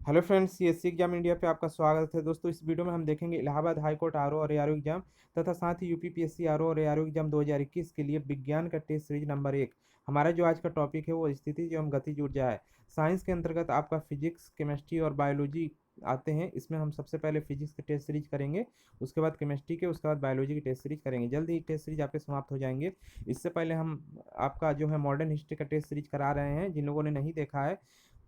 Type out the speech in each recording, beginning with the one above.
Hello friends, CSC exam India पे आपका स्वागत है। दोस्तों, इस वीडियो में हम देखेंगे इलाहाबाद हाई कोर्ट आरओ और एआरओ एग्जाम तथा साथ ही यूपीपीएससी आरओ और एआरओ एग्जाम 2021 के लिए विज्ञान का टेस्ट सीरीज नंबर 1। हमारा जो आज का टॉपिक है वो स्थिति एवं गतिज ऊर्जा है। साइंस के अंतर्गत आपका फिजिक्स, केमिस्ट्री और बायोलॉजी आते हैं। इसमें हम सबसे पहले फिजिक्स के टेस्ट सीरीज करेंगे, उसके बाद केमिस्ट्री के, उसके बाद बायोलॉजी के टेस्ट सीरीज करेंगे। जल्द ही टेस्ट सीरीज आपके समाप्त हो जाएंगे। इससे पहले हम आपका जो है मॉडर्न हिस्ट्री का टेस्ट सीरीज करा रहे हैं। जिन लोगों ने नहीं देखा है,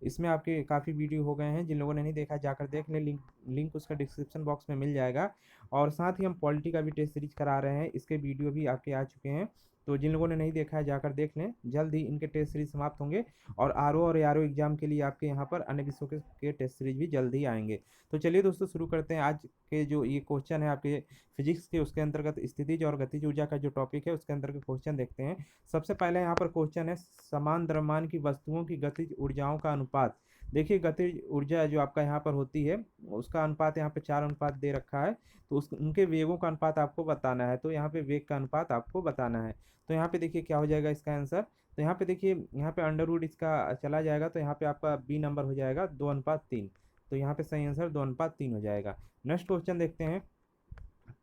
इसमें आपके काफ़ी वीडियो हो गए हैं। जिन लोगों ने नहीं देखा जाकर देख लें, लिंक उसका डिस्क्रिप्शन बॉक्स में मिल जाएगा। और साथ ही हम पॉलिटी का भी टेस्ट सीरीज करा रहे हैं, इसके वीडियो भी आपके आ चुके हैं। तो जिन लोगों ने नहीं देखा है जाकर देख लें। जल्द ही इनके टेस्ट सीरीज समाप्त होंगे और आरओ और एआरओ एग्जाम के लिए आपके यहाँ पर अन्य विषयों के टेस्ट सीरीज भी जल्द ही आएंगे। तो चलिए दोस्तों, शुरू करते हैं। आज के जो ये क्वेश्चन है आपके फिजिक्स के, उसके अंतर्गत स्थितिज और गतिज ऊर्जा का जो टॉपिक है उसके अंतर्गत क्वेश्चन देखते हैं। सबसे पहले यहाँ पर क्वेश्चन है, समान द्रव्यमान की वस्तुओं की गतिज ऊर्जाओं का अनुपात। देखिए, गतिज ऊर्जा जो आपका यहाँ पर होती है उसका अनुपात यहाँ पे 4 अनुपात दे रखा है। तो उस उनके वेगों का अनुपात आपको बताना है। तो यहाँ पे वेग का अनुपात आपको बताना है। तो यहाँ पे देखिए क्या हो जाएगा इसका आंसर। तो यहाँ पे देखिए, यहाँ पे अंडर रूट इसका चला जाएगा, तो यहाँ पे आपका बी नंबर हो जाएगा 2:3। तो यहाँ पे सही आंसर 2:3 हो जाएगा। नेक्स्ट क्वेश्चन देखते हैं,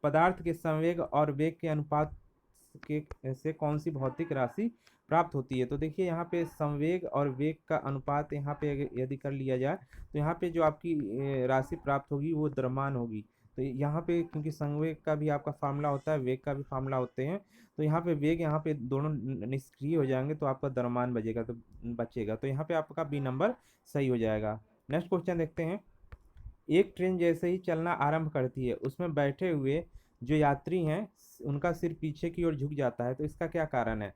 पदार्थ के संवेग और वेग के अनुपात के से कौन सी भौतिक राशि प्राप्त होती है। तो देखिए, यहाँ पे संवेग और वेग का अनुपात यहाँ पे यदि कर लिया जाए तो यहाँ पे जो आपकी राशि प्राप्त होगी वो द्रव्यमान होगी। तो यहाँ पे क्योंकि संवेग का भी आपका फार्मूला होता है, वेग का भी फार्मूला होते हैं, तो यहाँ पे वेग, यहाँ पे दोनों निष्क्रिय हो जाएंगे तो आपका द्रव्यमान बचेगा। तो यहाँ पे आपका बी नंबर सही हो जाएगा। नेक्स्ट क्वेश्चन देखते हैं, एक ट्रेन जैसे ही चलना आरंभ करती है उसमें बैठे हुए जो यात्री हैं उनका सिर पीछे की ओर झुक जाता है। तो इसका क्या कारण है।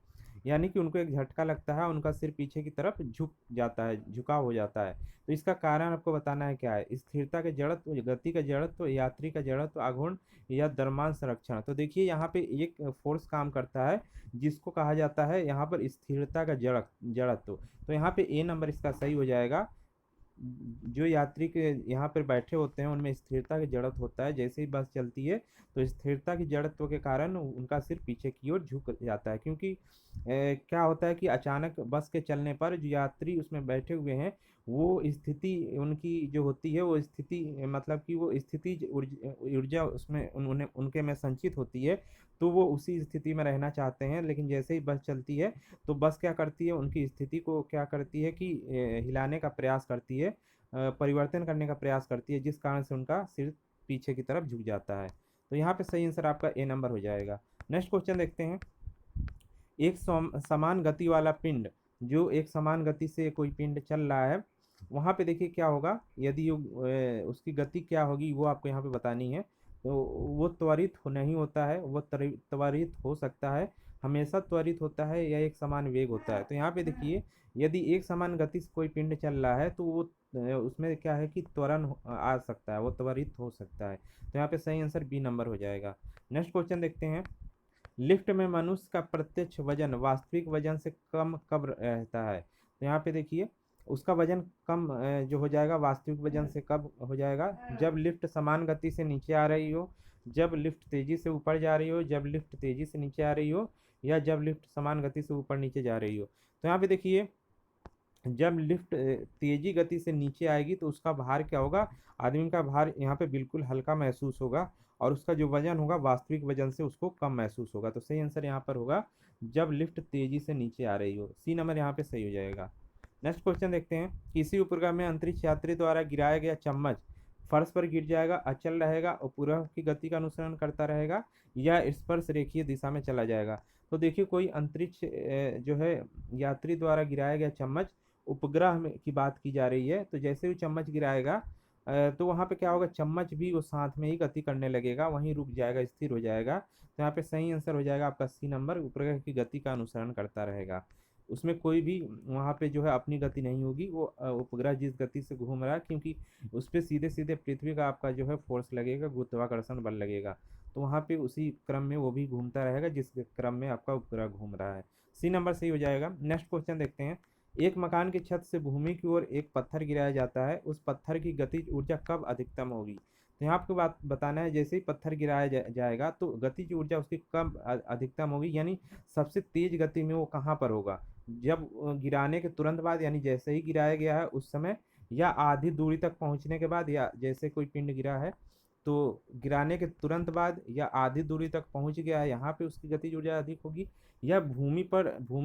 यानी कि उनको एक झटका लगता है, उनका सिर पीछे की तरफ झुक जाता है, झुकाव हो जाता है। तो इसका कारण आपको बताना है क्या है। स्थिरता के जड़त्व, गति का जड़त्व, यात्री का जड़त्व आघूर्ण या द्रव्यमान संरक्षण। तो देखिए, यहाँ पे एक फोर्स काम करता है जिसको कहा जाता है यहाँ पर स्थिरता का जड़त्व। तो यहाँ पे ए नंबर इसका सही हो जाएगा। जो यात्री के यहाँ पर बैठे होते हैं उनमें स्थिरता की जड़त्व होता है। जैसे ही बस चलती है तो स्थिरता की जड़त्व के कारण उनका सिर पीछे की ओर झुक जाता है। क्योंकि क्या होता है कि अचानक बस के चलने पर जो यात्री उसमें बैठे हुए हैं वो स्थिति उनकी जो होती है वो स्थिति, मतलब कि वो स्थिति ऊर्जा उसमें उन्हें उनके में संचित होती है। तो वो उसी स्थिति में रहना चाहते हैं, लेकिन जैसे ही बस चलती है तो बस क्या करती है, उनकी स्थिति को क्या करती है कि हिलाने का प्रयास करती है, परिवर्तन करने का प्रयास करती है, जिस कारण से उनका सिर पीछे की तरफ झुक जाता है। तो यहाँ पे सही आंसर आपका ए नंबर हो जाएगा। नेक्स्ट क्वेश्चन देखते हैं, एक समान गति वाला पिंड, जो एक समान गति से कोई पिंड चल रहा है, वहाँ पे देखिए क्या होगा। यदि उसकी गति क्या होगी वो आपको यहाँ पे बतानी है। तो वो त्वरित नहीं होता है, वो त्वरित हो सकता है, हमेशा त्वरित होता है, या एक समान वेग होता है। तो यहाँ पे देखिए, यदि एक समान गति से कोई पिंड चल रहा है तो वो उसमें क्या है कि त्वरण आ सकता है, वो त्वरित हो सकता है। तो यहाँ पे सही आंसर बी नंबर हो जाएगा। नेक्स्ट क्वेश्चन देखते हैं, लिफ्ट में मनुष्य का प्रत्यक्ष वजन वास्तविक वजन से कम कब रहता है। तो यहाँ पे देखिए, उसका वजन कम जो हो जाएगा वास्तविक वजन से कब हो जाएगा, जब लिफ्ट समान गति से नीचे आ रही हो, जब लिफ्ट तेजी से ऊपर जा रही हो, जब लिफ्ट तेजी से नीचे आ रही हो, या जब लिफ्ट समान गति से ऊपर नीचे जा रही हो। तो यहाँ पे देखिए, जब लिफ्ट तेजी गति से नीचे आएगी तो उसका भार क्या होगा, आदमी का भार यहाँ पे बिल्कुल हल्का महसूस होगा, और उसका जो वजन होगा वास्तविक वजन से उसको कम महसूस होगा। तो सही आंसर यहाँ पर होगा जब लिफ्ट तेजी से नीचे आ रही हो। सी नंबर यहाँ पे सही हो जाएगा। नेक्स्ट क्वेश्चन देखते हैं, किसी उपग्रह में अंतरिक्ष यात्री द्वारा गिराया गया चम्मच फर्श पर गिर जाएगा, अचल रहेगा, उपग्रह की गति का अनुसरण करता रहेगा, या स्पर्श रेखीय दिशा में चला जाएगा। तो देखिए, कोई अंतरिक्ष जो है यात्री द्वारा गिराया गया चम्मच, उपग्रह में की बात की जा रही है। तो जैसे ही चम्मच गिराएगा तो वहाँ पे क्या होगा, चम्मच भी वो साथ में ही गति करने लगेगा, वहीं रुक जाएगा, स्थिर हो जाएगा। तो यहाँ पे सही आंसर हो जाएगा आपका सी नंबर, उपग्रह की गति का अनुसरण करता रहेगा। उसमें कोई भी वहाँ पे जो है अपनी गति नहीं होगी, वो उपग्रह जिस गति से घूम रहा है, क्योंकि उस पर सीधे सीधे पृथ्वी का आपका जो है फोर्स लगेगा, गुरुत्वाकर्षण बल लगेगा। तो वहाँ पे उसी क्रम में वो भी घूमता रहेगा जिस क्रम में आपका उपग्रह घूम रहा है। सी नंबर सही हो जाएगा। नेक्स्ट क्वेश्चन देखते हैं, एक मकान की छत से भूमि की ओर एक पत्थर गिराया जाता है, उस पत्थर की गतिज ऊर्जा कब अधिकतम होगी। तो यहाँ आपको बात बताना है, जैसे ही पत्थर गिराया जाएगा तो गतिज ऊर्जा उसकी कब अधिकतम होगी, यानी सबसे तेज गति में वो कहाँ पर होगा, जब गिराने के तुरंत बाद, यानी जैसे ही गिराया गया है उस समय, या आधी दूरी तक पहुंचने के बाद, या जैसे कोई पिंड गिरा है तो गिराने के तुरंत बाद या आधी दूरी तक पहुंच गया है, यहाँ पे उसकी गतिज ऊर्जा अधिक होगी। या भूमि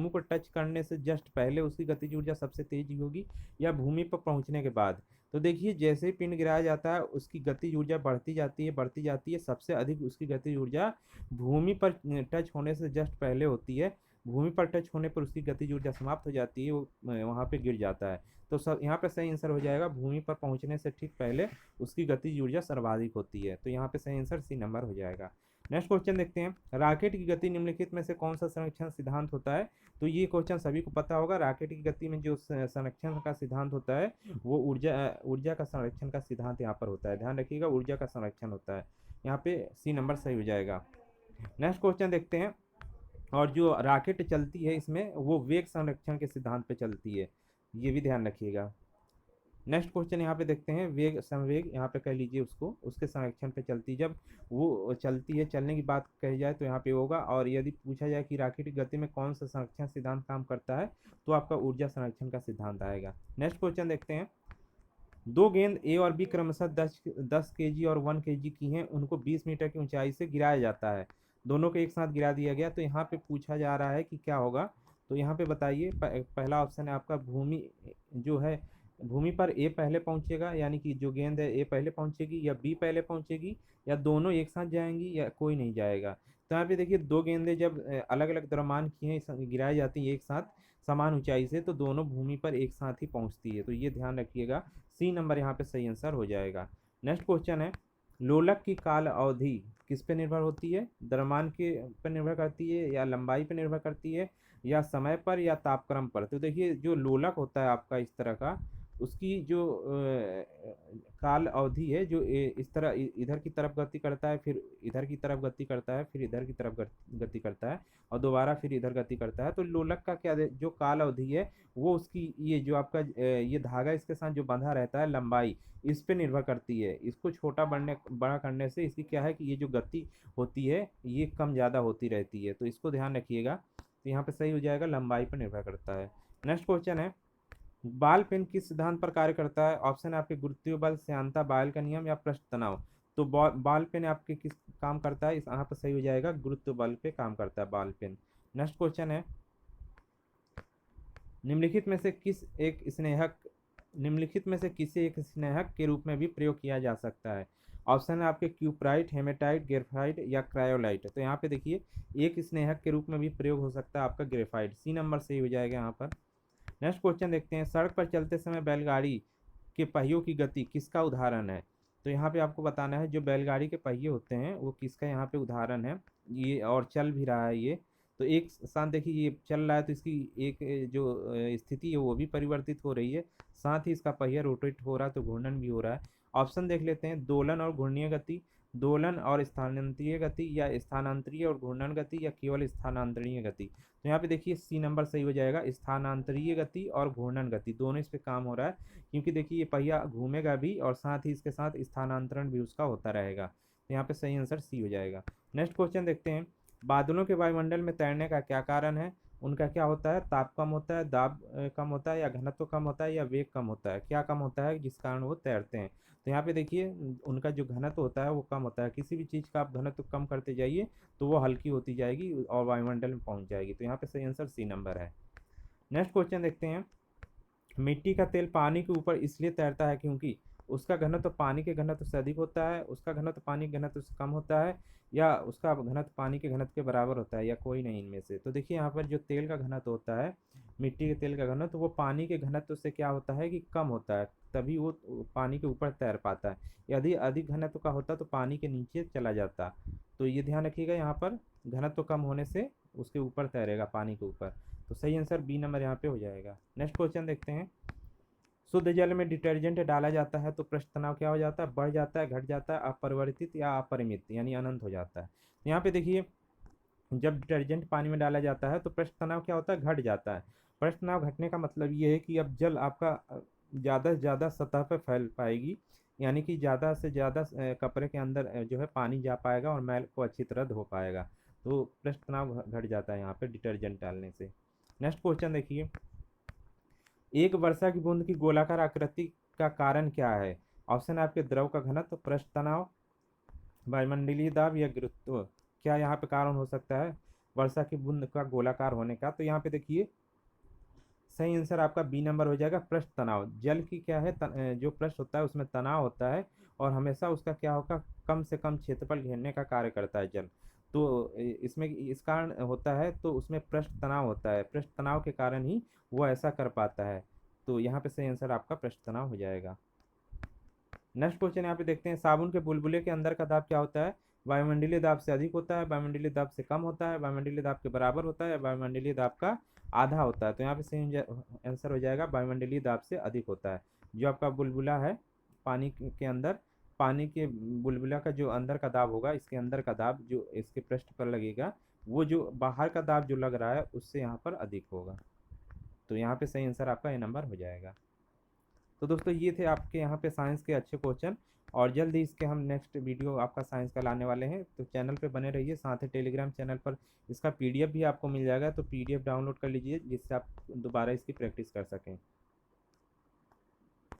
को टच करने से जस्ट पहले उसकी गतिज ऊर्जा सबसे तेज होगी, या भूमि पर पहुंचने के बाद। तो देखिए जैसे ही पिंड गिराया जाता है उसकी गतिज ऊर्जा बढ़ती जाती है। सबसे अधिक उसकी गतिज ऊर्जा भूमि पर टच होने से जस्ट पहले होती है। भूमि पर टच होने पर उसकी गतिज ऊर्जा समाप्त हो जाती है, वो वहाँ पे गिर जाता है। तो सब यहाँ पे सही आंसर हो जाएगा, भूमि पर पहुंचने से ठीक पहले उसकी गतिज ऊर्जा सर्वाधिक होती है। तो यहाँ पे सही आंसर सी नंबर हो जाएगा। नेक्स्ट क्वेश्चन देखते हैं, रॉकेट की गति निम्नलिखित में से कौन सा संरक्षण सिद्धांत होता है। तो ये क्वेश्चन सभी को पता होगा, रॉकेट की गति में जो संरक्षण का सिद्धांत होता है वो ऊर्जा ऊर्जा का संरक्षण का सिद्धांत यहाँ पर होता है। ध्यान रखिएगा, ऊर्जा का संरक्षण होता है। यहाँ पे सी नंबर सही हो जाएगा। नेक्स्ट क्वेश्चन देखते हैं, और जो रॉकेट चलती है इसमें वो वेग संरक्षण के सिद्धांत पे चलती है, ये भी ध्यान रखिएगा। नेक्स्ट क्वेश्चन यहाँ पे देखते हैं, वेग संवेग यहाँ पे कह लीजिए उसको, उसके संरक्षण पे चलती है। जब वो चलती है, चलने की बात कही जाए तो यहाँ पे होगा। और यदि पूछा जाए कि रॉकेट की गति में कौन सा संरक्षण सिद्धांत काम करता है, तो आपका ऊर्जा संरक्षण का सिद्धांत आएगा। नेक्स्ट क्वेश्चन देखते हैं, दो गेंद ए और बी क्रमशः 10 केजी और 1 केजी की हैं, उनको 20 मीटर की ऊंचाई से गिराया जाता है। दोनों को एक साथ गिरा दिया गया, तो यहाँ पे पूछा जा रहा है कि क्या होगा। तो यहाँ पे बताइए, पहला ऑप्शन है आपका भूमि जो है, भूमि पर ए पहले पहुंचेगा, यानी कि जो गेंद है ए पहले पहुंचेगी, या बी पहले पहुंचेगी, या दोनों एक साथ जाएंगी, या कोई नहीं जाएगा। तो यहाँ पे देखिए दो गेंदें जब अलग अलग द्रव्यमान की हैं गिराई जाती है एक साथ समान ऊंचाई से, तो दोनों भूमि पर एक साथ ही पहुंचती है। तो ये ध्यान रखिएगा, सी नंबर यहाँ पे सही आंसर हो जाएगा। नेक्स्ट क्वेश्चन है, लोलक की काल अवधि किस पे निर्भर होती है। द्रव्यमान के पर निर्भर करती है, या लंबाई पर निर्भर करती है, या समय पर, या तापक्रम पर। तो देखिए जो लोलक होता है आपका इस तरह का, उसकी जो काल अवधि है, जो इस तरह इधर की तरफ गति करता है, फिर इधर की तरफ गति करता है, फिर इधर की तरफ गति करता है, और दोबारा फिर इधर गति करता है। तो लोलक का क्या जो काल अवधि है वो उसकी ये जो आपका ये धागा इसके साथ जो बंधा रहता है लंबाई, इस पे निर्भर करती है। इसको छोटा बड़ा करने से इसकी क्या है कि ये जो गति होती है ये कम ज़्यादा होती रहती है। तो इसको ध्यान रखिएगा। तो यहाँ पे सही हो जाएगा, लंबाई पर निर्भर करता है। नेक्स्ट क्वेश्चन है, बाल पेन किस सिद्धांत पर कार्य करता है। ऑप्शन है आपके गुरुत्वीय बल, श्यानता, बायल का नियम, या पृष्ठ तनाव। तो बाल पेन आपके किस काम करता है, इस यहाँ पर सही हो जाएगा, गुरुत्व बल पे काम करता है बाल पेन। नेक्स्ट क्वेश्चन है, निम्नलिखित में से किसी एक स्नेहक के रूप में भी प्रयोग किया जा सकता है। ऑप्शन है आपके क्यूप्राइट, हेमेटाइट, ग्रेफाइट, या क्रायोलाइट। तो यहाँ पे देखिए एक स्नेहक के रूप में भी प्रयोग हो सकता है आपका ग्रेफाइट, सी नंबर सही हो जाएगा यहाँ पर। नेक्स्ट क्वेश्चन देखते हैं, सड़क पर चलते समय बैलगाड़ी के पहियों की गति किसका उदाहरण है। तो यहाँ पे आपको बताना है जो बैलगाड़ी के पहिए होते हैं वो किसका यहाँ पे उदाहरण है। ये और चल भी रहा है ये, तो एक साथ देखिए ये चल रहा है तो इसकी एक जो स्थिति है वो भी परिवर्तित हो रही है, साथ ही इसका पहिया रोटेट हो रहा है, तो घूर्णन भी हो रहा है। ऑप्शन देख लेते हैं, दोलन और घूर्णीय गति, दोलन और स्थानांतरीय गति, या स्थानांतरीय और घूर्णन गति, या केवल स्थानांतरीय गति। तो यहाँ पे देखिए सी नंबर सही हो जाएगा, स्थानांतरीय गति और घूर्णन गति दोनों इस पे काम हो रहा है, क्योंकि देखिए ये पहिया घूमेगा भी और साथ ही इसके साथ स्थानांतरण भी उसका होता रहेगा। तो यहाँ पे सही आंसर सी हो जाएगा। नेक्स्ट क्वेश्चन देखते हैं, बादलों के वायुमंडल में तैरने का क्या कारण है। उनका क्या होता है, ताप कम होता है, दाब कम होता है, या घनत्व कम होता है, या वेग कम होता है। क्या कम होता है जिस कारण वो तैरते हैं। तो यहाँ पे देखिए उनका जो घनत्व होता है वो कम होता है। किसी भी चीज़ का आप घनत्व कम करते जाइए तो वो हल्की होती जाएगी और वायुमंडल में पहुंच जाएगी। तो यहाँ पे सही आंसर सी नंबर है। नेक्स्ट क्वेश्चन देखते हैं, मिट्टी का तेल पानी के ऊपर इसलिए तैरता है क्योंकि उसका घनत्व पानी के घनत्व से अधिक होता है, उसका घनत्व पानी के घनत्व से कम होता है, या उसका घनत्व पानी के घनत्व के बराबर होता है, या कोई नहीं इनमें से। तो देखिए यहाँ पर जो तेल का घनत्व होता है, मिट्टी के तेल का घनत्व, वो पानी के घनत्व से क्या होता है कि कम होता है, तभी वो पानी के ऊपर तैर पाता है। यदि अधिक घनत्व का होता तो पानी के नीचे चला जाता। तो ये ध्यान रखिएगा, यहाँ पर घनत्व कम होने से उसके ऊपर तैरेगा, पानी के ऊपर। तो सही आंसर बी नंबर यहाँ पे हो जाएगा। नेक्स्ट क्वेश्चन देखते हैं, शुद्ध जल में डिटर्जेंट डाला जाता है तो पृष्ठ तनाव क्या हो जाता है, बढ़ जाता है, घट जाता है, अपरिवर्तित या अपरिमित यानी अनंत हो जाता है। यहाँ पे देखिए जब डिटर्जेंट पानी में डाला जाता है तो पृष्ठ तनाव क्या होता है, घट जाता है। पृष्ठ तनाव घटने का मतलब ये है कि अब जल आपका ज़्यादा से ज़्यादा सतह पर फैल पाएगी, यानी कि ज़्यादा से ज़्यादा कपड़े के अंदर जो है पानी जा पाएगा और मैल को अच्छी तरह धो पाएगा। तो पृष्ठ तनाव घट जाता है यहाँ पे डिटर्जेंट डालने से। नेक्स्ट क्वेश्चन देखिए, एक वर्षा की बूंद की गोलाकार आकृति का कारण क्या है? ऑप्शन है आपके द्रव का घनत्व, पृष्ठ तनाव, वायुमंडलीय दाब या गुरुत्व। क्या यहाँ पे कारण हो सकता है वर्षा की बूंद का गोलाकार होने का? तो यहाँ पे देखिए सही आंसर आपका बी नंबर हो जाएगा, पृष्ठ तनाव। जल की क्या है जो पृष्ठ होता है उसमें तनाव होता है, और हमेशा उसका क्या होगा, कम से कम क्षेत्रफल घेरने का कार्य करता है जल। तो इसमें इस कारण होता है, तो उसमें पृष्ठ तनाव होता है, पृष्ठ तनाव के कारण ही वो ऐसा कर पाता है। तो यहाँ पे सही आंसर आपका पृष्ठ तनाव हो जाएगा। नेक्स्ट क्वेश्चन यहाँ पे देखते हैं, साबुन के बुलबुले के अंदर का दाब क्या होता है? वायुमंडलीय दाब से अधिक होता है, वायुमंडलीय दाब से कम होता है, वायुमंडलीय दाब के बराबर होता है, वायुमंडलीय दाब का आधा होता है। तो यहाँ पे सही आंसर हो जाएगा वायुमंडलीय दाब से अधिक होता है। जो आपका बुलबुला है पानी के अंदर, पानी के बुलबुला का जो अंदर का दाब होगा, इसके अंदर का दाब जो इसके पृष्ठ पर लगेगा, वो जो बाहर का दाब जो लग रहा है उससे यहाँ पर अधिक होगा। तो यहाँ पे सही आंसर आपका ए नंबर हो जाएगा। तो दोस्तों ये थे आपके यहाँ पे साइंस के अच्छे क्वेश्चन, और जल्द ही इसके हम नेक्स्ट वीडियो आपका साइंस का लाने वाले हैं। तो चैनल पे बने रहिए, साथ ही टेलीग्राम चैनल पर इसका पीडीएफ भी आपको मिल जाएगा, तो पीडीएफ डाउनलोड कर लीजिए जिससे आप दोबारा इसकी प्रैक्टिस कर सकें।